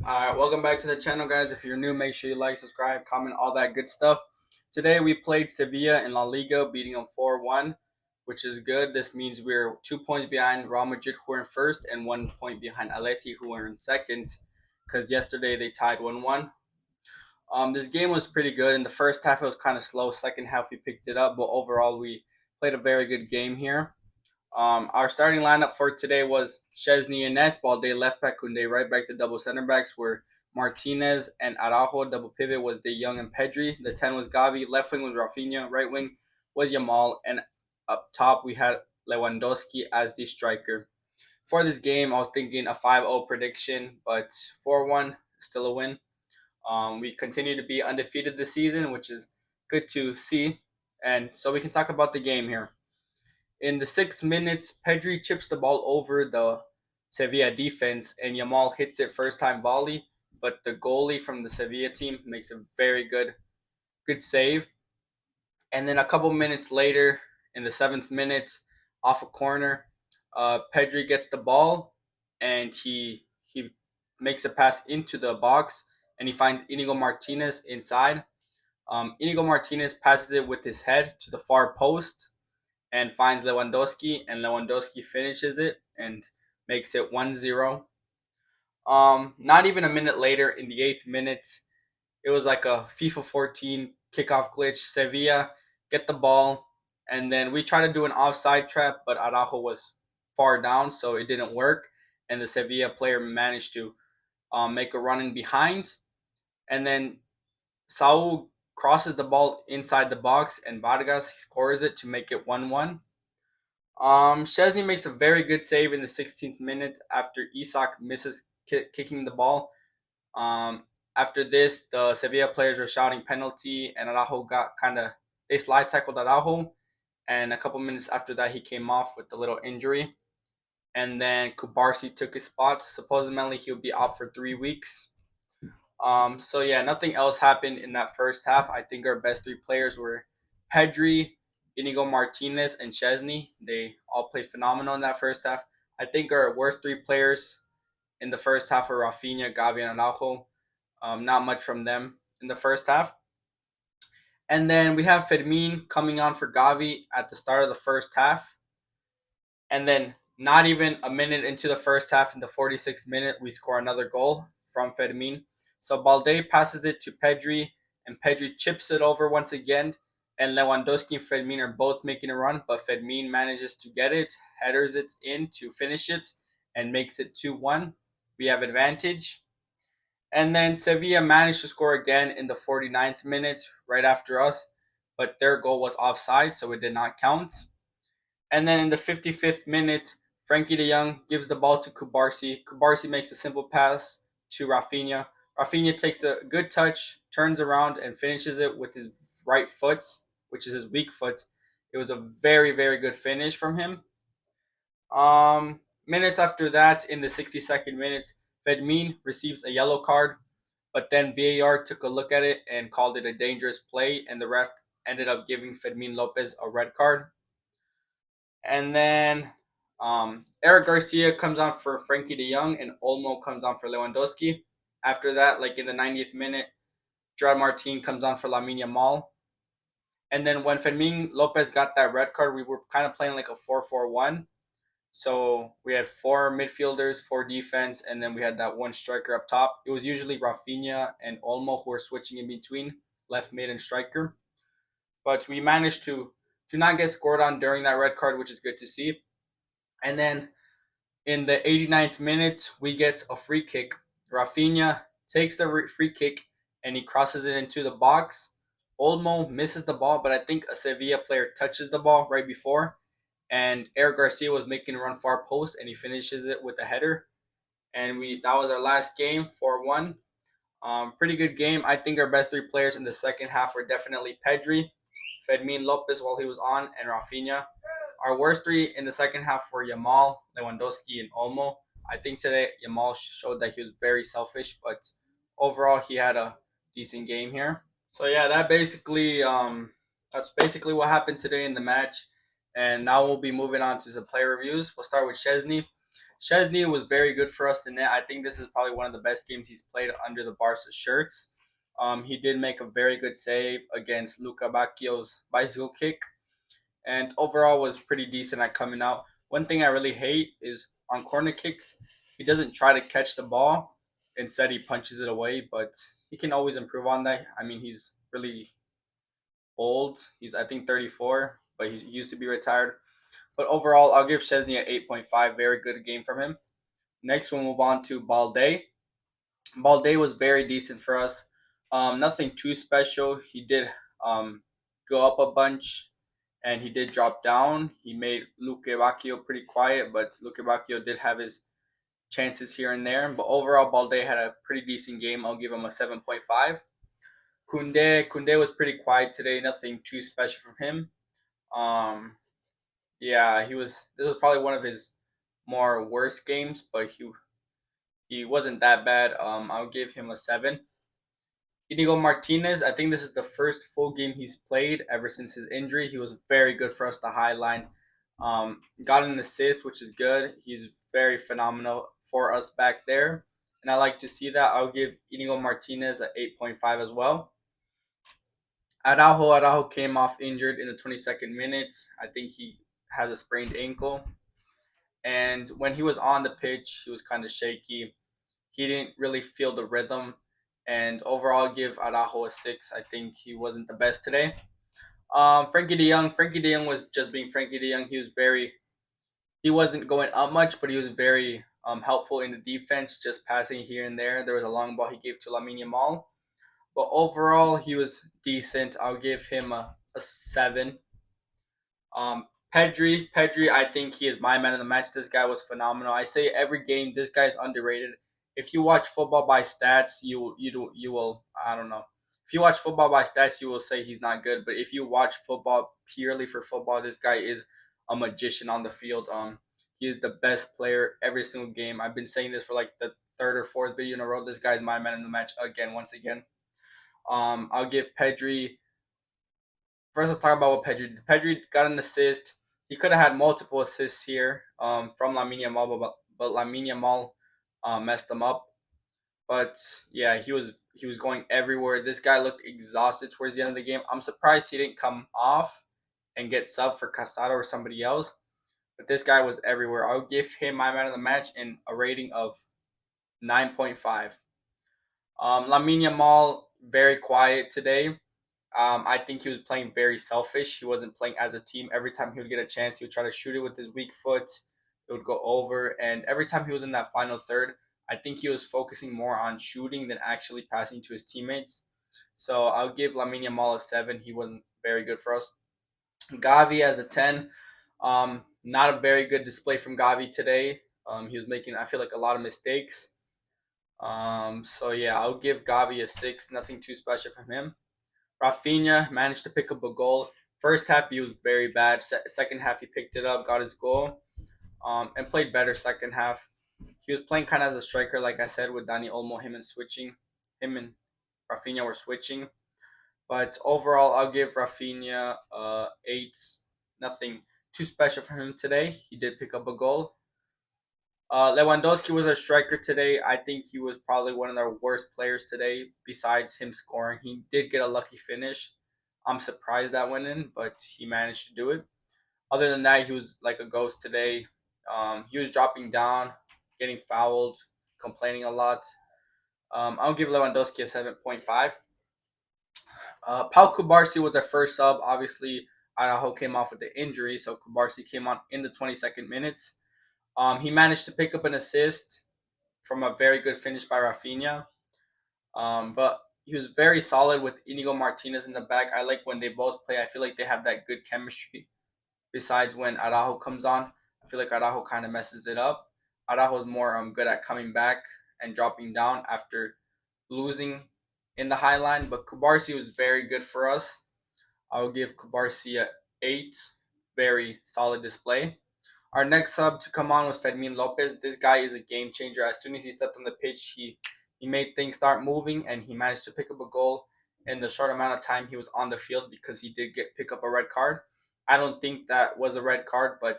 Alright, welcome back to the channel, guys. If you're new, make sure you like, subscribe, comment, all that good stuff. Today we played Sevilla in La Liga, beating them 4-1, which is good. This means we're 2 points behind Real Madrid, who are in first, and 1 point behind Atleti, who are in second, because yesterday they tied 1-1. This game was pretty good. In the first half, it was kind of slow. Second half, we picked it up, but overall, we played a very good game here. Our starting lineup for today was Szczesny and Net, Balde left back, Kunde right back. The double center backs were Martinez and Araujo. Double pivot was De Jong and Pedri. The 10 was Gavi. Left wing was Raphinha. Right wing was Yamal. And up top, we had Lewandoski as the striker. For this game, I was thinking a 5-0 prediction, but 4-1 still a win. We continue to be undefeated this season, which is good to see. And so we can talk about the game here. In the 6 minutes, Pedri chips the ball over the Sevilla defense, and Yamal hits it first time volley. But the goalie from the Sevilla team makes a very good save. And then a couple minutes later, in the 7th minute, off a corner, Pedri gets the ball, and he makes a pass into the box, and he finds Inigo Martinez inside. Inigo Martinez passes it with his head to the far post and finds Lewandoski, and Lewandowski finishes it and makes it 1-0. Not even a minute later, in the 8th minute, it was like a FIFA 14 kickoff glitch. Sevilla get the ball, and then we try to do an offside trap, but Araujo was far down, so it didn't work, and the Sevilla player managed to make a run in behind, and then Saul crosses the ball inside the box, and Vargas scores it to make it 1-1. Szczesny makes a very good save in the 16th minute after Isak misses kicking the ball. After this, the Sevilla players were shouting penalty, and Araujo they slide tackled Araujo, and a couple minutes after that, he came off with a little injury. And then Cubarsi took his spot. Supposedly, he'll be out for 3 weeks. So yeah, nothing else happened in that first half. I think our best three players were Pedri, Inigo Martinez, and Szczesny. They all played phenomenal in that first half. I think our worst three players in the first half were Raphinha, Gavi, and Araujo. Not much from them in the first half. And then we have Fermin coming on for Gavi at the start of the first half. And then not even a minute into the first half, in the 46th minute, we score another goal from Fermin. So Balde passes it to Pedri, and Pedri chips it over once again. And Lewandowski and Fermin are both making a run, but Fermin manages to get it, headers it in to finish it, and makes it 2-1. We have advantage. And then Sevilla managed to score again in the 49th minute, right after us, but their goal was offside, so it did not count. And then in the 55th minute, Frankie de Jong gives the ball to Cubarsi. Cubarsi makes a simple pass to Raphinha. Raphinha takes a good touch, turns around, and finishes it with his right foot, which is his weak foot. It was a very good finish from him. Minutes after that, in the 62nd minutes, Fermin receives a yellow card, but then VAR took a look at it and called it a dangerous play, and the ref ended up giving Fermin Lopez a red card. And then Eric Garcia comes on for Frankie de Jong, and Olmo comes on for Lewandoski. After that, like in the 90th minute, Gerard Martin comes on for Lamine Yamal. And then when Fermin Lopez got that red card, we were kind of playing like a 4-4-1. So we had 4 midfielders, 4 defense, and then we had that one striker up top. It was usually Raphinha and Olmo who were switching in between left mid and striker. But we managed to not get scored on during that red card, which is good to see. And then in the 89th minute, we get a free kick. Raphinha takes the free kick and he crosses it into the box. Olmo misses the ball, but I think a Sevilla player touches the ball right before. And Eric Garcia was making a run far post, and he finishes it with a header. And that was our last game, 4-1. Pretty good game. I think our best three players in the second half were definitely Pedri, Fermin Lopez while he was on, and Raphinha. Our worst three in the second half were Yamal, Lewandoski, and Olmo. I think today Yamal showed that he was very selfish, but overall he had a decent game here. So yeah, that's basically what happened today in the match. And now we'll be moving on to some player reviews. We'll start with Szczesny. Chesney was very good for us in net. I think this is probably one of the best games he's played under the Barca shirts. He did make a very good save against Luca Bacchio's bicycle kick, and overall was pretty decent at coming out. One thing I really hate is on corner kicks, he doesn't try to catch the ball. Instead, he punches it away, but he can always improve on that. I mean, he's really old. He's, I think, 34, but he used to be retired. But overall, I'll give Chesney an 8.5. Very good game from him. Next, we'll move on to Balde. Balde was very decent for us. Nothing too special. He did go up a bunch and he did drop down. He made Luque Bacchio pretty quiet, but Luque Bacchio did have his chances here and there. But overall, Balde had a pretty decent game. I'll give him a 7.5. Kunde was pretty quiet today. Nothing too special from him. Um, yeah, he was. This was probably one of his more worst games, but he wasn't that bad. I'll give him a 7. Inigo Martinez, I think this is the first full game he's played ever since his injury. He was very good for us the high line. Got an assist, which is good. He's very phenomenal for us back there. And I like to see that. I'll give Inigo Martinez an 8.5 as well. Araujo came off injured in the 22nd minute. I think he has a sprained ankle. And when he was on the pitch, he was kind of shaky. He didn't really feel the rhythm. And overall, give Araujo a 6. I think he wasn't the best today. Frankie De Jong. Frankie De Jong was just being Frankie De Jong. He wasn't going up much, but he was very helpful in the defense, just passing here and there. There was a long ball he gave to Lamine Yamal. But overall, he was decent. I'll give him a 7. Pedri, I think he is my man of the match. This guy was phenomenal. I say every game, this guy's underrated. If you watch football by stats, you will I don't know. If you watch football by stats, you will say he's not good. But if you watch football purely for football, this guy is a magician on the field. He is the best player every single game. I've been saying this for like the third or fourth video in a row. This guy's my man in the match again, once again. I'll give Pedri. First, let's talk about what Pedri did. Pedri got an assist. He could have had multiple assists here from Lamine Yamal, but Lamine Yamal messed him up. But yeah, he was going everywhere. This guy looked exhausted towards the end of the game. I'm surprised he didn't come off and get sub for Casado or somebody else. But this guy was everywhere. I'll give him my man of the match in a rating of 9.5. Lamine Yamal very quiet today. I think he was playing very selfish. He wasn't playing as a team. Every time he would get a chance, he would try to shoot it with his weak foot. It would go over. And every time he was in that final third, I think he was focusing more on shooting than actually passing to his teammates. So I'll give Lamine Yamal a 7. He wasn't very good for us. Gavi as a 10. Not a very good display from Gavi today. He was making, I feel like, a lot of mistakes. So yeah, I'll give Gavi a 6. Nothing too special from him. Raphinha managed to pick up a goal. First half he was very bad. Second half he picked it up, got his goal, and played better second half. He was playing kind of as a striker, like I said, with Dani Olmo. Him and Raphinha were switching. But overall, I'll give Raphinha 8. Nothing too special for him today. He did pick up a goal. Lewandoski was our striker today. I think he was probably one of our worst players today, besides him scoring. He did get a lucky finish. I'm surprised that went in, but he managed to do it. Other than that, he was like a ghost today. He was dropping down, getting fouled, complaining a lot. I'll give Lewandowski a 7.5. Pau Cubarsi was our first sub. Obviously, Araujo came off with the injury, so Cubarsi came on in the 22nd minutes. He managed to pick up an assist from a very good finish by Raphinha. But he was very solid with Inigo Martinez in the back. I like when they both play. I feel like they have that good chemistry. Besides when Araujo comes on, I feel like Araujo kind of messes it up. Araujo is more good at coming back and dropping down after losing in the high line. But Cubarsi was very good for us. I'll give Cubarsi a 8. Very solid display. Our next sub to come on was Fermin Lopez. This guy is a game changer. As soon as he stepped on the pitch, he made things start moving, and he managed to pick up a goal in the short amount of time he was on the field, because he did pick up a red card. I don't think that was a red card, but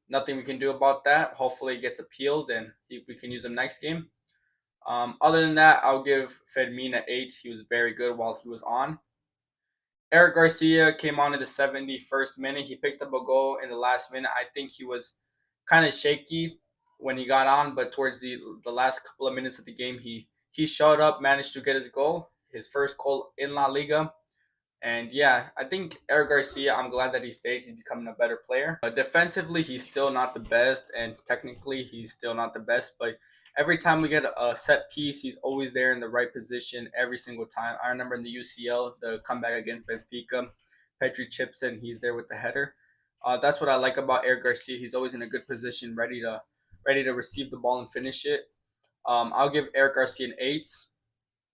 nothing we can do about that. Hopefully, it gets appealed and we can use him next game. Other than that, I'll give Fermin an 8. He was very good while he was on. Eric Garcia came on in the 71st minute. He picked up a goal in the last minute. I think he was kind of shaky when he got on, but towards the last couple of minutes of the game, he showed up, managed to get his goal, his first goal in La Liga. And yeah, I think Eric Garcia, I'm glad that he stayed. He's becoming a better player. Defensively, he's still not the best, and technically, he's still not the best. But every time we get a set piece, he's always there in the right position every single time. I remember in the UCL, the comeback against Benfica, Pedri chips in, he's there with the header. That's what I like about Eric Garcia. He's always in a good position, ready to receive the ball and finish it. I'll give Eric Garcia an 8.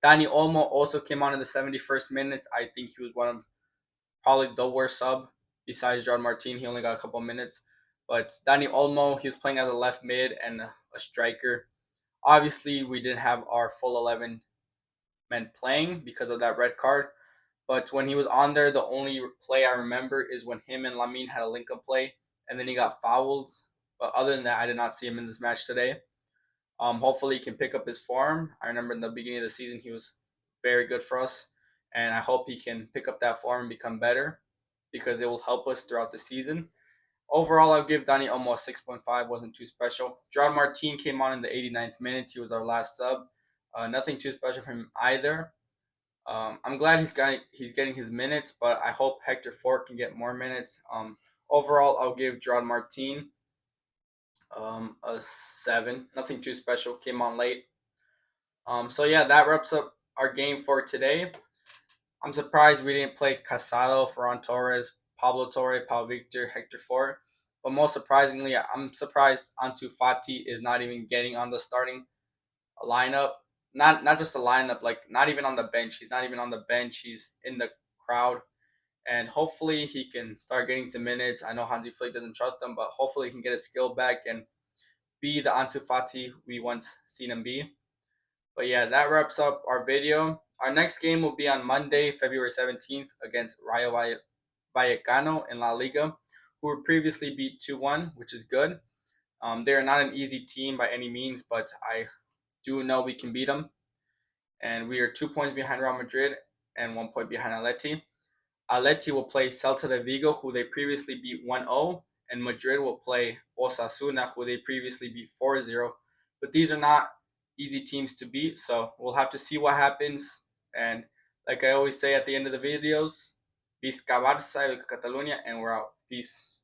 Dani Olmo also came on in the 71st minute. I think he was one of probably the worst sub besides John Martin. He only got a couple of minutes. But Dani Olmo, he was playing as a left mid and a striker. Obviously, we didn't have our full 11 men playing because of that red card. But when he was on there, the only play I remember is when him and Lamine had a link-up play, and then he got fouled. But other than that, I did not see him in this match today. Hopefully, he can pick up his form. I remember in the beginning of the season, he was very good for us, and I hope he can pick up that form and become better because it will help us throughout the season. Overall, I'll give Dani almost 6.5. Wasn't too special. John Martin came on in the 89th minute. He was our last sub. Nothing too special from him either. I'm glad he's getting his minutes, but I hope Hector Fort can get more minutes. Overall, I'll give John Martin a 7. Nothing too special. Came on late. So yeah, that wraps up our game for today. I'm surprised we didn't play Casado, Ferran Torres, Pablo Torre, Pau Victor, Hector Fort. But most surprisingly, I'm surprised Ansu Fati is not even getting on the starting lineup. Not just the lineup, like not even on the bench. He's not even on the bench. He's in the crowd. And hopefully he can start getting some minutes. I know Hansi Flick doesn't trust him, but hopefully he can get his skill back and be the Ansu Fati we once seen him be. But yeah, that wraps up our video. Our next game will be on Monday, February 17th against Rayo Vallecano in La Liga, who were previously beat 2-1, which is good. They are not an easy team by any means, but I do know we can beat them. And we are 2 points behind Real Madrid and 1 point behind Atleti. Atleti will play Celta de Vigo, who they previously beat 1-0, and Madrid will play Osasuna, who they previously beat 4-0. But these are not easy teams to beat, so we'll have to see what happens. And like I always say at the end of the videos, Visca Barça, Catalunya, and we're out. Peace.